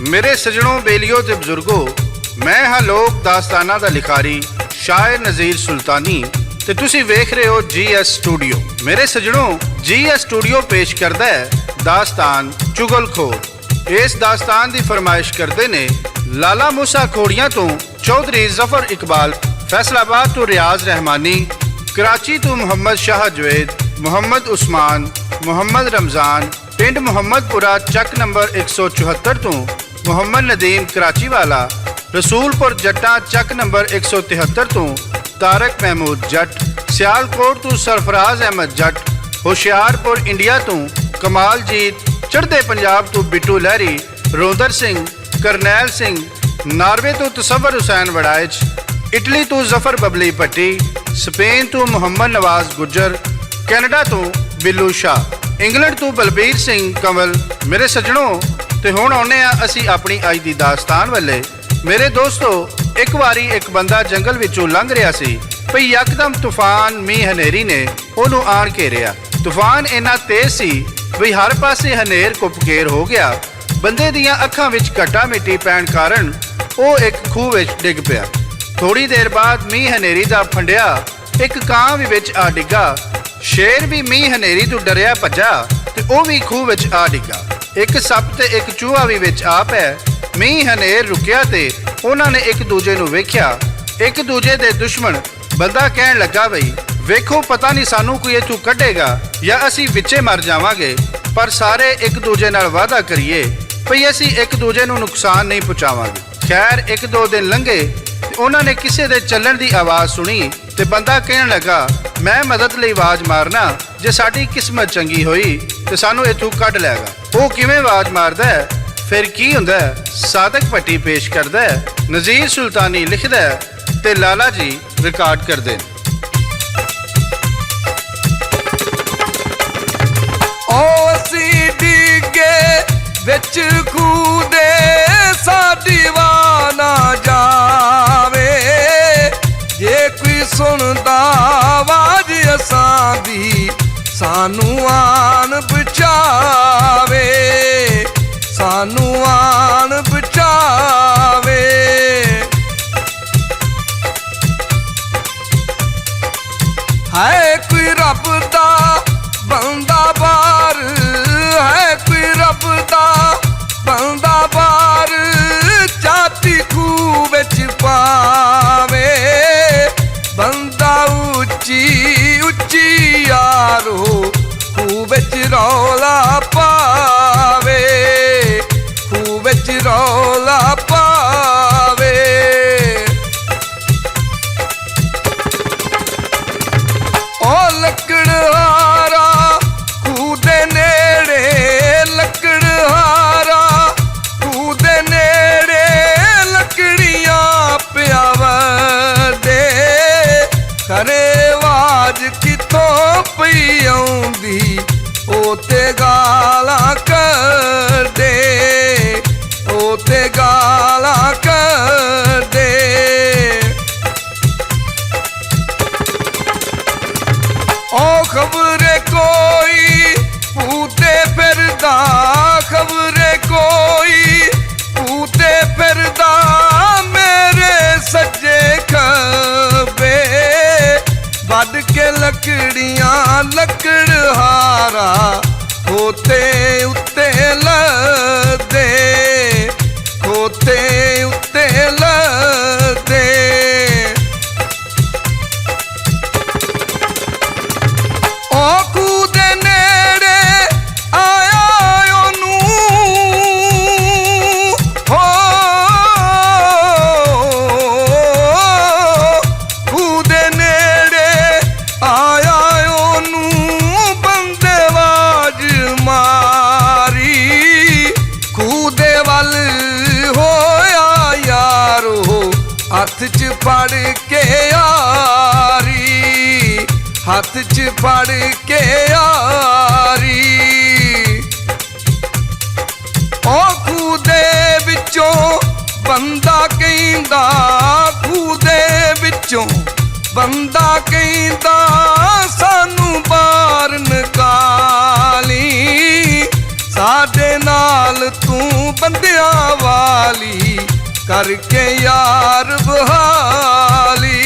मेरे सजनों बेलियो ते बजुर्गो, मैं हाँ लोक दास्ताना दा लिखारी शायर नज़ीर सुल्तानी ते तुसी वेख रहे हो GS स्टूडियो। मेरे सजनों, GS स्टूडियो पेश करदा है दास्तान चुगलखोर। इस दास्तान की फरमाइश करते ने लाला मूसा खोड़ियां तो चौधरी जफर इकबाल, फैसलाबाद तो रियाज रहमानी, कराची तो मुहम्मद शाह जवेद, मुहम्मद उस्मान, मुहम्मद रमज़ान, पिंड मुहम्मदपुरा चक नंबर 174 तो मुहम्मद नदीम कराची वाला, रसूलपुर जट्टा चक नंबर 173 तो तारक महमूद जट, सियालकोट तो सरफराज अहमद जट, होशियारपुर इंडिया तो कमाल जीत, चढ़दे पंजाब तो बिट्टू लहरी, रोंदर सिंह, करनैल सिंह, नार्वे तो तसव्वुर हुसैन वड़ाइच, इटली तो जफर बबली पट्टी, स्पेन तो मुहम्मद नवाज गुज्जर, कैनेडा तो बिल्लू शाह, इंग्लैंड तो बलबीर सिंह कंवल। मेरे सजनों, ते हुण आउने आ असी अपनी अज दी दास्तान वाले। मेरे दोस्तों, एक वारी एक बंदा जंगल विचों लंघ रहा सी भई यकदम तूफान मींह हनेरी ने ओनू आण घेरिया। तूफान इन्ना तेज सी भी हर पासे हनेर कुपकेर हो गया। बंदे दियां अखां विच घटा मिट्टी पैण कारण वो एक खूह विच डिग पिया। थोड़ी देर बाद मींह हनेरी दा फंडिया एक कां भी विच आ डिगा। शेर भी मींह हनेरी तो डरिया भजा ते वो भी खूह विच आ डिगा। एक सप ते एक चूहा भी विच आ पै। मींह हनेर रुकिया ते उन्हां ने एक दूजे नूं वेख्या। एक दूजे दे दुश्मन। बंदा कहण लगा बई वेखो पता नहीं सानू कोई इथों कढेगा या असी विचे मर जावांगे, पर सारे एक दूजे नाल वादा करिए भई असी एक दूजे नूं नुकसान नहीं पहुंचावांगे। खैर एक दो दिन लंघे ते उन्हां ने किसे दे चलण दी आवाज़ सुनी ते बंदा कहण लगा मैं मदद लई आवाज़ मारना, जे साडी किस्मत चंगी होई ते सानू इथों कढ लैगा। वो किवें आवाज़ मारदा है, फिर की हुंदा है, सादक भट्टी पेश करदा है, नज़ीर सुल्तानी लिखदा है ते लाला जी रिकॉर्ड करदे ने। ओ असी डिगे विच खूह दे साडी वाह ना जावे, जे कोई सुनदा आवाज़ असां दी सानू आन बचावे, सानू आन बचावे। है कोई रब दा बंदा बार, है कोई रब दा बंदा बार, चाती खूह विच पावे। बंदा उच्ची उच्ची यारो खूह विच रौला पावे, खूह विच रौला पावे। ओ लकड़हारा खूह दे नेड़े, लकड़हारा खूह दे नेड़े लकड़ियां पियावदे। खरे आवाज़ किथों पई आउंदी ओ ते गालां कढदे, ओ ते गालां कढदे। ओ खबरे कोई पूते फिरदा, खबरे कोई पूते फिरदा मेरे सज्जे खबे। बड के लकड़ियां लकड़हारा खोते उत्ते लदे, खोते उत्ते लदे। ओ खूह दे नेड़े आया ओनू, हो खूह दे नेड़े आया ओनू बंदे आवाज़ मारी। खूह दे वल होया यारो हथ च फड़ के यारी, हथ च फड़ के यारी। ओ खूह दे विचों बंदा कहंदा, खूह दे विचों बंदा कहंदा सानू बाहर निकाली, साडे नाल तू ਬੰਦਿਆਂ ਵਾਲੀ ਕਰਕੇ ਯਾਰ ਬਹਾਲੀ,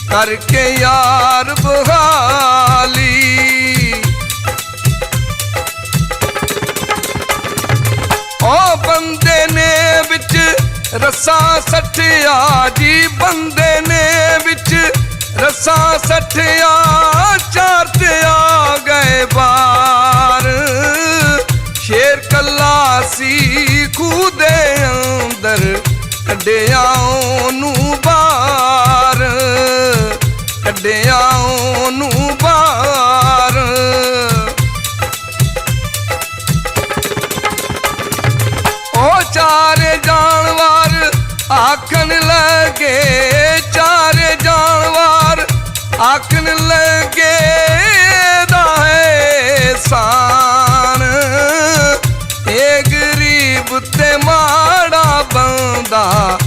ਕਰਕੇ ਯਾਰ ਬਹਾਲੀ। ਉਹ ਬੰਦੇ ਨੇ ਵਿੱਚ ਰੱਸਾ ਸੱਟਿਆ ਜੀ, ਬੰਦੇ ਨੇ ਵਿੱਚ ਰੱਸਾ ਸੱਟਿਆ, ਚਾਰ ਤੇ ਆ ਗਏ ਬਾਰ। ਸ਼ੇਰ ਕੱਲਾ ਸੀ ਖੂਹ ਦੇ ਅੰਦਰ, ਕੱਢਿਆ ਉਹਨੂੰ ਬਾਹਰ, ਕੱਢਿਆ ਉਹਨੂੰ ਬਾਹਰ। ਉਹ ਚਾਰੇ ਜਾਨਵਰ ਆਖਣ ਲੱਗੇ, ਚਾਰੇ ਜਾਨਵਰ ਆਖਣ ਲੱਗੇ ਦਾ ਹੈ ਸਾਨ। ਇਹ ਗਰੀਬ ਤੇ ਮਾੜਾ ਬੰਦਾ,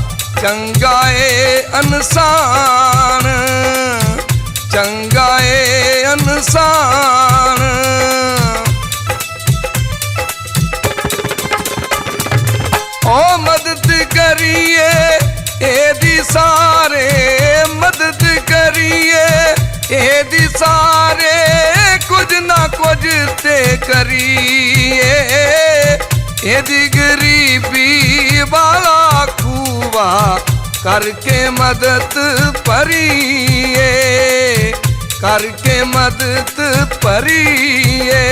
ਚੰਗਾ ਏ ਇਨਸਾਨ, ਚੰਗਾ ਏ ਇਨਸਾਨ। ਉਹ ਮਦਦ ਕਰੀਏ ਇਹਦੀ ਸਾਰੇ, ਮਦਦ ਕਰੀਏ ਇਹਦੀ ਸਾਰੇ, ਕੁਝ ਨਾ ਕੁਝ ਤੇ ਕਰੀਏ। ਇਹਦੀ ਗਰੀਬੀ ਵਾਲਾ ਖੂਵਾ ਕਰਕੇ ਮਦਦ ਭਰੀਏ, ਕਰਕੇ ਮਦਦ ਭਰੀਏ।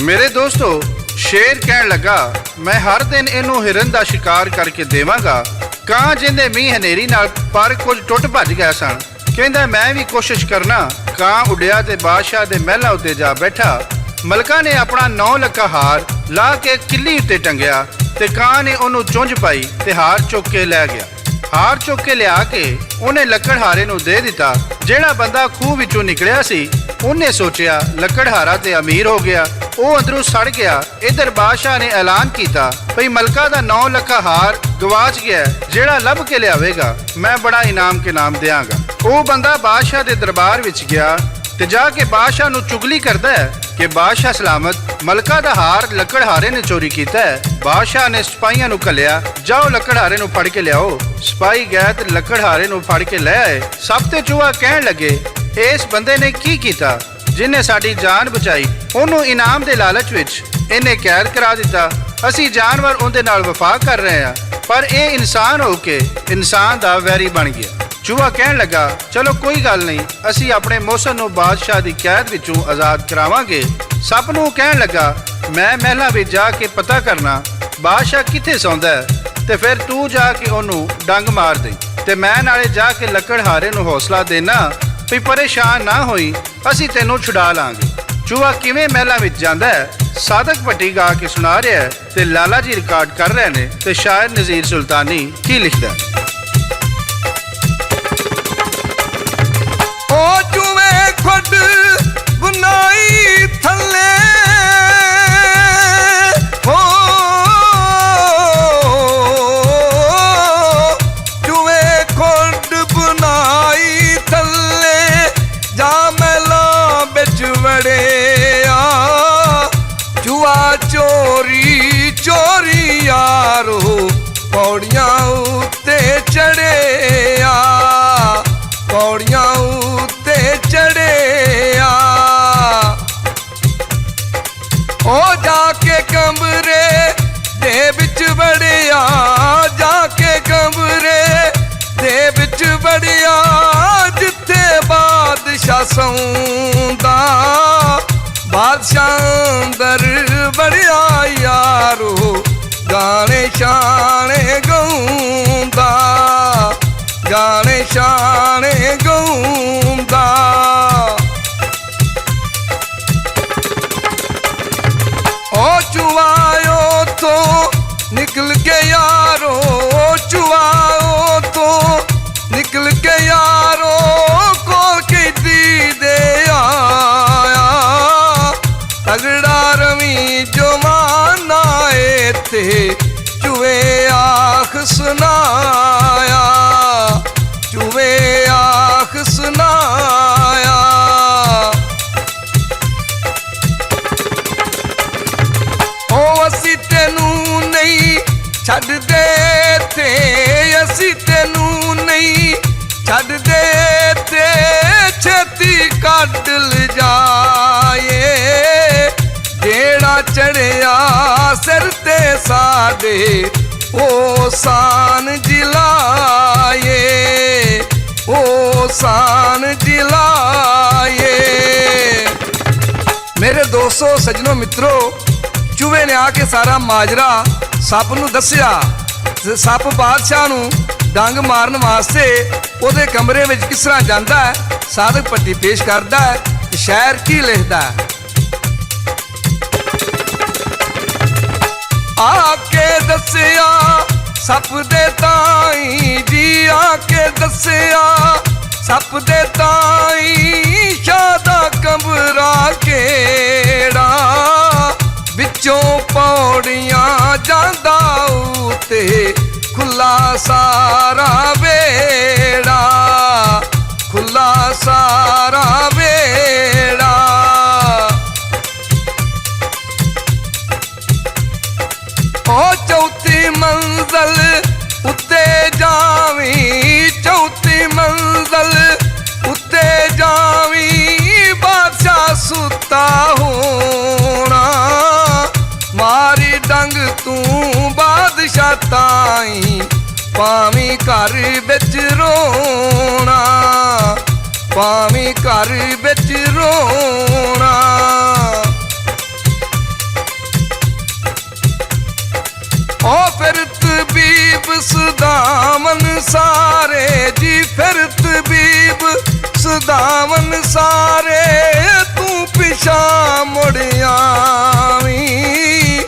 ਮੇਰੇ ਦੋਸਤੋ, ਸ਼ੇਰ ਕਹਿਣ ਲੱਗਾ, ਮੈਂ ਹਰ ਦਿਨ ਇਹਨੂੰ ਹਿਰਨ ਦਾ ਸ਼ਿਕਾਰ ਕਰਕੇ ਦੇਵਾਂਗਾ। ਕਾਂ ਜਿੰਦੇ ਮੀਂਹ ਹਨੇਰੀ ਨਾਲ ਪਰ ਕੁਝ ਟੁੱਟ ਭੱਜ ਗਏ ਸਨ। ਕਹਿੰਦਾ ਮੈਂ ਵੀ ਕੋਸ਼ਿਸ਼ ਕਰਨਾ। ਕਾਂ ਉੱਡਿਆ ਤੇ ਬਾਦਸ਼ਾਹ ਦੇ ਮਹਿਲਾਂ ਉੱਤੇ ਜਾ ਬੈਠਾ। ਮਲਕਾ ਨੇ ਆਪਣਾ 9 ਲੱਖਾ ਹਾਰ ਲਾ ਕੇ ਕਿੱਲੀ ਉੱਤੇ ਟੰਗਿਆ ਤੇ ਕਾਂ ਨੇ ਉਹਨੂੰ ਚੁੰਝ ਪਾਈ ਤੇ ਹਾਰ ਚੁੱਕ ਕੇ ਲੈ ਗਿਆ। ਹਾਰ ਚੁੱਕ ਕੇ ਲਿਆ ਕੇ ਉਹਨੇ ਲੱਕੜਹਾਰੇ ਨੂੰ ਦੇ ਦਿੱਤਾ। ਜਿਹੜਾ ਬੰਦਾ ਖੂਹ ਵਿੱਚੋਂ ਨਿਕਲਿਆ ਸੀ ਉਹਨੇ ਸੋਚਿਆ ਲੱਕੜਹਾਰਾ ਤੇ ਅਮੀਰ ਹੋ ਗਿਆ, ਉਹ ਅੰਦਰੋਂ ਸੜ ਗਿਆ। ਇਧਰ ਬਾਦਸ਼ਾਹ ਨੇ ਐਲਾਨ ਕੀਤਾ ਭਈ ਮਲਕਾ ਦਾ 9 ਲੱਖਾ ਹਾਰ ਗਵਾਚ ਗਿਆ, ਜਿਹੜਾ ਲੱਭ ਕੇ ਲਿਆਵੇਗਾ ਮੈਂ ਬੜਾ ਇਨਾਮ ਦਿਆਂਗਾ। ਉਹ ਬੰਦਾ ਬਾਦਸ਼ਾਹ ਦੇ ਦਰਬਾਰ ਵਿੱਚ ਗਿਆ ਤੇ ਜਾ ਕੇ ਬਾਦਸ਼ਾਹ ਨੂੰ ਚੁਗਲੀ ਕਰਦਾ ਹੈ ਕਿ ਬਾਦਸ਼ਾਹ ਸਲਾਮਤ, ਮਲਕਾ ਦਾ ਹਾਰ ਲੱਕੜਹਾਰੇ ਨੇ ਚੋਰੀ ਕੀਤਾ ਹੈ। ਬਾਦਸ਼ਾਹ ਨੇ ਸਿਪਾਹੀਆਂ ਨੂੰ ਘੱਲਿਆ, ਜਾਓ ਲੱਕੜਹਾਰੇ ਨੂੰ ਫੜ ਕੇ ਲਿਆਓ। ਸਿਪਾਹੀ ਗਏ ਤੇ ਲੱਕੜਹਾਰੇ ਨੂੰ ਫੜ ਕੇ ਲੈ ਆਏ। ਸਭ ਤੇ ਚੂਹਾ ਕਹਿਣ ਲੱਗੇ, ਇਸ ਬੰਦੇ ਨੇ ਕੀ ਕੀਤਾ ਜਿਹਨੇ ਸਾਡੀ ਜਾਨ ਬਚਾਈ? ਉਹਨੂੰ ਇਨਾਮ ਦੇ ਲਾਲਚ ਵਿੱਚ ਇਹਨੇ ਕੈਦ ਕਰਾ ਦਿੱਤਾ। ਅਸੀਂ ਜਾਨਵਰ ਉਹਦੇ ਨਾਲ ਵਫਾ ਕਰ ਰਹੇ ਹਾਂ, ਪਰ ਇਹ ਇਨਸਾਨ ਹੋ ਕੇ ਇਨਸਾਨ ਦਾ ਵੈਰੀ ਬਣ ਗਿਆ। ਚੂਹਾ ਕਹਿਣ ਲੱਗਾ, ਚਲੋ ਕੋਈ ਗੱਲ ਨਹੀਂ, ਅਸੀਂ ਆਪਣੇ ਮੋਹਸਨ ਨੂੰ ਬਾਦਸ਼ਾਹ ਦੀ ਕੈਦ ਵਿੱਚੋਂ ਆਜ਼ਾਦ ਕਰਾਵਾਂਗੇ। ਸੱਪ ਨੂੰ ਕਹਿਣ ਲੱਗਾ, ਮੈਂ ਮਹਿਲਾਂ ਵਿੱਚ ਜਾ ਕੇ ਪਤਾ ਕਰਨਾ ਬਾਦਸ਼ਾਹ ਕਿੱਥੇ ਸੌਂਦਾ ਹੈ, ਤੇ ਫਿਰ ਤੂੰ ਜਾ ਕੇ ਉਹਨੂੰ ਡੰਗ ਮਾਰ ਦੇ ਤੇ ਮੈਂ ਨਾਲੇ ਜਾ ਕੇ ਲੱਕੜਹਾਰੇ ਨੂੰ ਹੌਸਲਾ ਦੇਣਾ ਵੀ ਪਰੇਸ਼ਾਨ ਨਾ ਹੋਈ, ਅਸੀਂ ਤੈਨੂੰ ਛੁਡਾ ਲਾਂਗੇ। ਚੂਹਾ ਕਿਵੇਂ ਮਹਿਲਾਂ ਵਿੱਚ ਜਾਂਦਾ ਹੈ ਸਾਦਕ ਭੱਟੀ ਗਾ ਕੇ ਸੁਣਾ ਰਿਹਾ ਹੈ ਤੇ ਲਾਲਾ ਜੀ ਰਿਕਾਰਡ ਕਰ ਰਹੇ ਨੇ ਤੇ ਸ਼ਾਇਰ ਨਜ਼ੀਰ ਸੁਲਤਾਨੀ ਕੀ ਲਿਖਦਾ। ਉਹ ਚੂਹੇ ਖੁੱਡ ਬੁਨਾਈ ਥੱਲੇ, ਚੂਹੇ ਖੁੱਡ ਬੁਨਾਈ ਥੱਲੇ, ਜਾ ਮਹਿਲਾਂ ਵਿੱਚ ਵੜਿਆ। ਚੂਹਾ ਚੋਰੀ ਚੋਰੀ ਯਾਰੋ ਪੌੜੀਆਂ ਉੱਤੇ ਚੜਿਆ, ਪੌੜੀਆਂ ਉੱਤੇ ਚੜਿਆ। ਉਹ ਜਾ ਕੇ ਕਮਰੇ ਦੇ ਵਿੱਚ ਵੜਿਆ, ਜਾ ਕੇ ਕਮਰੇ ਦੇ ਵਿੱਚ ਵੜਿਆ, ਜਿੱਥੇ ਬਾਦਸ਼ਾਹ ਸੌਂਦਾ। ਬਾਦਸ਼ਾਹ ਅੰਦਰ ਵੜਿਆ ਯਾਰੋ, ਗਾਣੇ ਸ਼ਾਨੇ ਗਾਉਂਦਾ, ਗਾਣੇ ਸ਼ਾਨੇ ਗਾਉਂਦਾ। ਉਹ ਚੂਹਾ ਉੱਥੋਂ ਨਿਕਲ ਕੇ ਯਾਰੋ, ਚੂਹਾ ਉੱਥੋਂ ਨਿਕਲ ਕੇ ਯਾਰੋ, ਕੋਲ ਕੈਦੀ ਦੇ ਆਇਆ। ਤਗੜਾ ਰਵੀ ਜਮਾਨਾ ਏਥੇ, ਚੂਹੇ ਆਖ ਸੁਨਾਇਆ, ਚੂਹੇ ਆਖ ਸੁਨਾਇਆ। ਕੇ ਤੇ ਛੇਤੀ ਕੱਢ ਲਜਾਏ, ਜਿਹੜਾ ਚੜਿਆ ਸਿਰ ਤੇ ਸਾਡੇ ਉਹ ਸਾਨ ਜਿਲਾਏ, ਉਹ ਸਾਨ ਜਿਲਾਏ। ਮੇਰੇ ਦੋਸਤੋ, ਸੱਜਣੋ, ਮਿੱਤਰੋ, ਚੂਹੇ ਨੇ ਆ ਕੇ ਸਾਰਾ ਮਾਜਰਾ ਸੱਪ ਨੂੰ ਦੱਸਿਆ। ਸੱਪ ਬਾਦਸ਼ਾਹ ਨੂੰ ਡੰਗ ਮਾਰਨ ਵਾਸਤੇ ਉਹਦੇ ਕਮਰੇ ਵਿੱਚ ਕਿਸ ਤਰ੍ਹਾਂ ਜਾਂਦਾ ਹੈ, ਸਾਧਕ ਪੱਟੀ ਪੇਸ਼ ਕਰਦਾ ਹੈ ਤੇ ਸ਼ਾਇਰ ਕੀ ਲਿਖਦਾ ਹੈ। ਆ ਕੇ ਦੱਸਿਆ ਸੱਪ ਦੇ ਤਾਈ ਜੀ, ਆ ਕੇ ਦੱਸਿਆ ਸੱਪ ਦੇ ਤਾਈ, ਸ਼ਾਹ ਦਾ ਕਮਰਾ ਕਿਹੜਾ, ਵਿੱਚੋਂ ਪੌੜੀਆਂ ਜਾਂਦਾ ਉਤੇ, ਖੁੱਲਾ ਸਾਰਾ ਵੇੜਾ, ਖੁੱਲਾ ਸਾਰਾ ਵੇੜਾ। ਉਹ ਚੌਥੀ ਮੰਜ਼ਲ ਉੱਤੇ ਜਾਵੀਂ, ਚੌਥੀ ਮੰਜ਼ਲ ਉੱਤੇ ਜਾਵੀਂ, ਬਾਦਸ਼ਾਹ ਸੁੱਤਾ ਹੋਣਾ, ਮਾਰੀ ਡੰਗ ਤੂੰ ਬਾਦਸ਼ਾਹ ਤਾਈ, ਭਾਵੇਂ ਘਰ ਵਿੱਚ ਰੋਣਾ, ਭਾਵੇਂ ਘਰ ਵਿੱਚ ਰੋਣਾ। ਓ ਫਿਰ ਤਬੀਬ ਸੁਦਾਮਨ ਸਾਰੇ ਜੀ, ਫਿਰ ਤਬੀਬ ਸੁਦਾਮਨ ਸਾਰੇ, ਤੂੰ ਪਿਛਾ ਮੁੜ ਆਵੀਂ,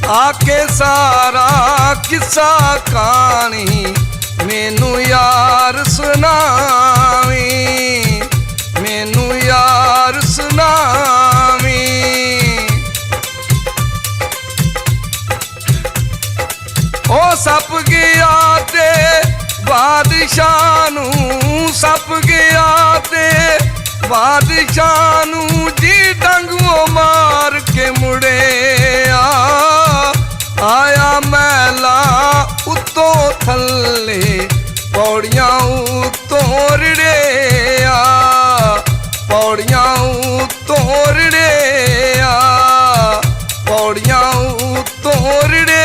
ਆ ਕੇ ਸਾਰਾ ਕਿੱਸਾ ਕਹਾਣੀ ਮੈਨੂੰ ਯਾਰ ਸੁਣਾਵੀਂ, ਮੈਨੂੰ ਯਾਰ ਸੁਣਾਵੀਂ। ਉਹ ਸੱਪ ਗਿਆ ਤੇ ਬਾਦਸ਼ਾਹ ਨੂੰ, ਸੱਪ ਗਿਆ ਤੇ ਬਾਦਸ਼ਾਹ ਨੂੰ ਜੀ, ਡੰਗੋਂ ਮਾਰ ਕੇ ਮੁੜਿਆ, ਆਇਆ ਮੈਲਾ ਉੱਤੋਂ ਥੱਲੇ, ਪੌੜੀਆਂ ਉੱਤੋਂ ਰੜਿਆ, ਪੌੜੀਆਂ ਉੱਤੋਂ ਰੜਿਆ, ਪੌੜੀਆਂ ਉੱਤੋਂ ਰੜਿਆ।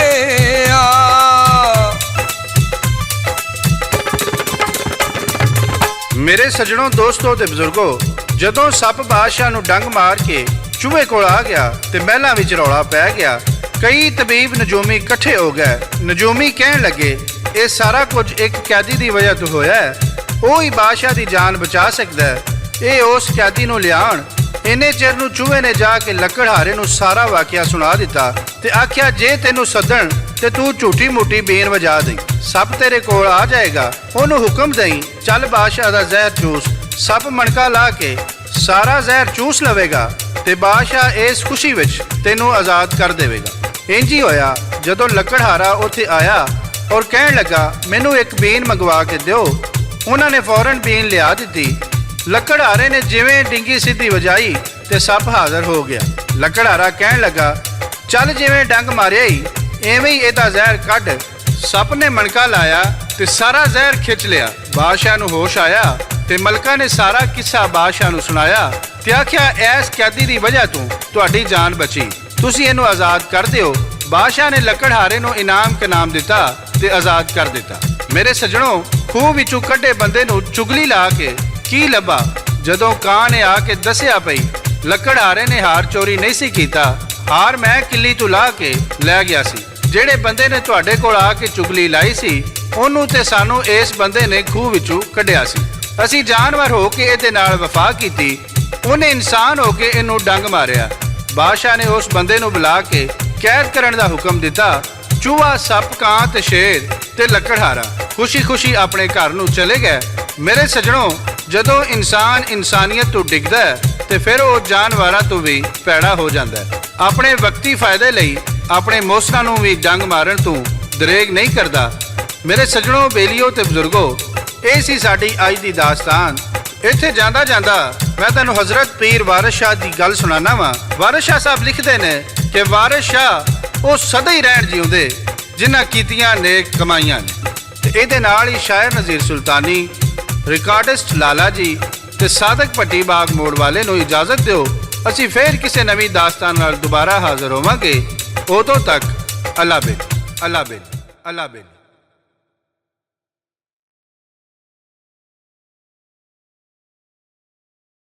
ਮੇਰੇ ਸੱਜਣੋ, ਦੋਸਤੋ ਤੇ ਬਜ਼ੁਰਗੋ, ਜਦੋਂ ਸੱਪ ਬਾਦਸ਼ਾਹ ਨੂੰ ਡੰਗ ਮਾਰ ਕੇ ਚੂਹੇ ਕੋਲ ਆ ਗਿਆ ਤੇ ਮਹਿਲਾਂ ਵਿੱਚ ਰੌਲਾ ਪੈ ਗਿਆ, ਕਈ ਤਬੀਬ ਨਜੂਮੀ ਇਕੱਠੇ ਹੋ ਗਏ। ਨਜੂਮੀ ਕਹਿਣ ਲੱਗੇ, ਇਹ ਸਾਰਾ ਕੁਝ ਇੱਕ ਕੈਦੀ ਦੀ ਵਜ੍ਹਾ ਤੋਂ ਹੋਇਆ ਹੈ, ਉਹ ਹੀ ਬਾਦਸ਼ਾਹ ਦੀ ਜਾਨ ਬਚਾ ਸਕਦਾ ਹੈ, ਇਹ ਉਸ ਕੈਦੀ ਨੂੰ ਲਿਆਉਣ। ਇੰਨੇ ਚਿਰ ਨੂੰ ਚੂਹੇ ਨੇ ਜਾ ਕੇ ਲੱਕੜਹਾਰੇ ਨੂੰ ਸਾਰਾ ਵਾਕਿਆ ਸੁਣਾ ਦਿੱਤਾ ਤੇ ਆਖਿਆ, ਜੇ ਤੈਨੂੰ ਸੱਦਣ ਤੇ ਤੂੰ ਝੂਠੀ ਮੂਠੀ ਬੀਨ ਵਜਾ ਦੇ, ਸੱਪ ਤੇਰੇ ਕੋਲ ਆ ਜਾਏਗਾ, ਉਹਨੂੰ ਹੁਕਮ ਦੇਈ, ਚੱਲ ਬਾਦਸ਼ਾਹ ਦਾ ਜ਼ਹਿਰ ਚੂਸ। ਸੱਪ ਮਣਕਾ ਲਾ ਕੇ ਸਾਰਾ ਜ਼ਹਿਰ ਚੂਸ ਲਵੇਗਾ ਤੇ ਬਾਦਸ਼ਾਹ ਇਸ ਖੁਸ਼ੀ ਵਿੱਚ ਤੈਨੂੰ ਆਜ਼ਾਦ ਕਰ ਦੇਵੇਗਾ। ਇੰਜ ਹੀ ਹੋਇਆ। ਜਦੋਂ ਲੱਕੜਹਾਰਾ ਉੱਥੇ ਆਇਆ ਔਰ ਕਹਿਣ ਲੱਗਾ, ਮੈਨੂੰ ਇੱਕ ਬੀਨ ਮੰਗਵਾ ਕੇ ਦਿਓ, ਉਹਨਾਂ ਨੇ ਫੌਰਨ ਬੀਨ ਲਿਆ ਦਿੱਤੀ। ਲੱਕੜਹਾਰੇ ਨੇ ਜਿਵੇਂ ਡਿੰਗੀ ਸਿੱਧੀ ਵਜਾਈ ਤੇ ਸੱਪ ਹਾਜ਼ਰ ਹੋ ਗਿਆ। ਲੱਕੜਹਾਰਾ ਕਹਿਣ ਲੱਗਾ, ਚੱਲ ਜਿਵੇਂ ਡੰਗ ਮਾਰਿਆ ਹੀ ਐਵੇਂ ਹੀ ਇਹਦਾ ਜ਼ਹਿਰ ਕੱਢ। ਸੱਪ ਨੇ ਮਣਕਾ ਲਾਇਆ ਤੇ ਸਾਰਾ ਜ਼ਹਿਰ ਖਿੱਚ ਲਿਆ। ਬਾਦਸ਼ਾਹ ਨੂੰ ਹੋਸ਼ ਆਇਆ ਤੇ ਮਲਕਾ ਨੇ ਸਾਰਾ ਕਿੱਸਾ ਬਾਦਸ਼ਾਹ ਨੂੰ ਸੁਣਾਇਆ ਤੇ ਆਖਿਆ, ਐਸ ਕੈਦੀ ਦੀ ਵਜ੍ਹਾ ਤੋਂ ਤੁਹਾਡੀ ਜਾਨ ਬਚੀ, ਤੁਸੀਂ ਇਹਨੂੰ ਆਜ਼ਾਦ ਕਰ ਦਿਓ। ਬਾਦਸ਼ਾਹ ਨੇ ਲੱਕੜਹਾਰੇ ਨੂੰ ਇਨਾਮ ਦਿੱਤਾ ਤੇ ਆਜ਼ਾਦ ਕਰ ਦਿੱਤਾ। ਮੇਰੇ ਸੱਜਣੋ, ਖੂਹ ਵਿੱਚੋਂ ਕੱਢੇ ਬੰਦੇ ਨੂੰ ਚੁਗਲੀ ਲਾ ਕੇ ਕੀ ਲੱਭਾ? ਜਦੋਂ ਕਾਂ ਨੇ ਆ ਕੇ ਦੱਸਿਆ ਪਈ ਲੱਕੜਹਾਰੇ ਨੇ ਹਾਰ ਚੋਰੀ ਨਹੀਂ ਸੀ ਕੀਤਾ, ਹਾਰ ਮੈਂ ਕਿੱਲੀ ਤੋਂ ਲਾ ਕੇ ਲੈ ਗਿਆ ਸੀ। ਜਿਹੜੇ ਬੰਦੇ ਨੇ ਤੁਹਾਡੇ ਕੋਲ ਆ ਕੇ ਚੁਗਲੀ ਲਾਈ ਸੀ, ਉਹਨੂੰ ਤੇ ਸਾਨੂੰ ਇਸ ਬੰਦੇ ਨੇ ਖੂਹ ਵਿੱਚੋਂ ਕੱਢਿਆ ਸੀ। ਅਸੀਂ ਜਾਨਵਰ ਹੋ ਕੇ ਇਹਦੇ ਨਾਲ ਵਫਾ ਕੀਤੀ, ਉਹਨੇ ਇਨਸਾਨ ਹੋ ਕੇ ਇਹਨੂੰ ਡੰਗ ਮਾਰਿਆ। ਬਾਦਸ਼ਾਹ ਨੇ ਉਸ ਬੰਦੇ ਨੂੰ ਬੁਲਾ ਕੇ ਕੈਦ ਕਰਨ ਦਾ ਹੁਕਮ ਦਿੱਤਾ। ਚੂਹਾ, ਸੱਪ, ਕਾਂ ਤੇ ਸ਼ੇਰ ਤੇ ਲੱਕੜਹਾਰਾ ਖੁਸ਼ੀ-ਖੁਸ਼ੀ ਆਪਣੇ ਘਰ ਨੂੰ ਚਲੇ ਗਏ। ਮੇਰੇ ਸੱਜਣੋ, ਜਦੋਂ ਇਨਸਾਨ ਇਨਸਾਨੀਅਤ ਤੋਂ ਡਿੱਗਦਾ ਹੈ ਤੇ ਫਿਰ ਉਹ ਜਾਨਵਰਾਂ ਤੋਂ ਵੀ ਭੈੜਾ ਹੋ ਜਾਂਦਾ ਹੈ। ਆਪਣੇ ਵਕਤੀ ਫਾਇਦੇ ਲਈ ਆਪਣੇ ਮੋਸਰਾਂ ਨੂੰ ਵੀ ਡੰਗ ਮਾਰਨ ਤੋਂ ਦਰੇਗ ਨਹੀਂ ਕਰਦਾ। ਮੇਰੇ ਸੱਜਣੋ, ਬੇਲੀਓ ਤੇ ਬਜ਼ੁਰਗੋ, ਇਹ ਸੀ ਸਾਡੀ ਅੱਜ ਦੀ ਦਾਸਤਾਨ। ਇੱਥੇ ਜਾਂਦਾ ਜਾਂਦਾ ਮੈਂ ਤੁਹਾਨੂੰ ਹਜ਼ਰਤ ਪੀਰ ਵਾਰਿਸ ਸ਼ਾਹ ਦੀ ਗੱਲ ਸੁਣਾਉਣਾ ਵਾਂ। ਵਾਰਿਸ ਸ਼ਾਹ ਸਾਹਿਬ ਲਿਖਦੇ ਨੇ ਕਿ ਵਾਰਿਸ ਸ਼ਾਹ ਉਹ ਸਦਾ ਹੀ ਰਹਿਣ ਜਿਉਂਦੇ ਜਿਨ੍ਹਾਂ ਕੀਤੀਆਂ ਨੇਕ ਕਮਾਈਆਂ ਨੇ। ਤੇ ਇਹਦੇ ਨਾਲ ਹੀ ਸ਼ਾਇਰ ਨਜ਼ੀਰ ਸੁਲਤਾਨੀ ਰਿਕਾਰਡਿਸਟ ਲਾਲਾ ਜੀ ਤੇ ਸਾਦਕ ਭੱਟੀ ਬਾਗ ਮੋੜ ਵਾਲੇ ਨੂੰ ਇਜਾਜ਼ਤ ਦਿਓ। ਅਸੀਂ ਫੇਰ ਕਿਸੇ ਨਵੀਂ ਦਾਸਤਾਨ ਨਾਲ ਦੁਬਾਰਾ ਹਾਜ਼ਰ ਹੋਵਾਂਗੇ। ਉਦੋਂ ਤੱਕ ਅੱਲਾ ਬਿਨ ਅੱਲਾ ਬਿਨ ਅੱਲਾ ਬਿਨ।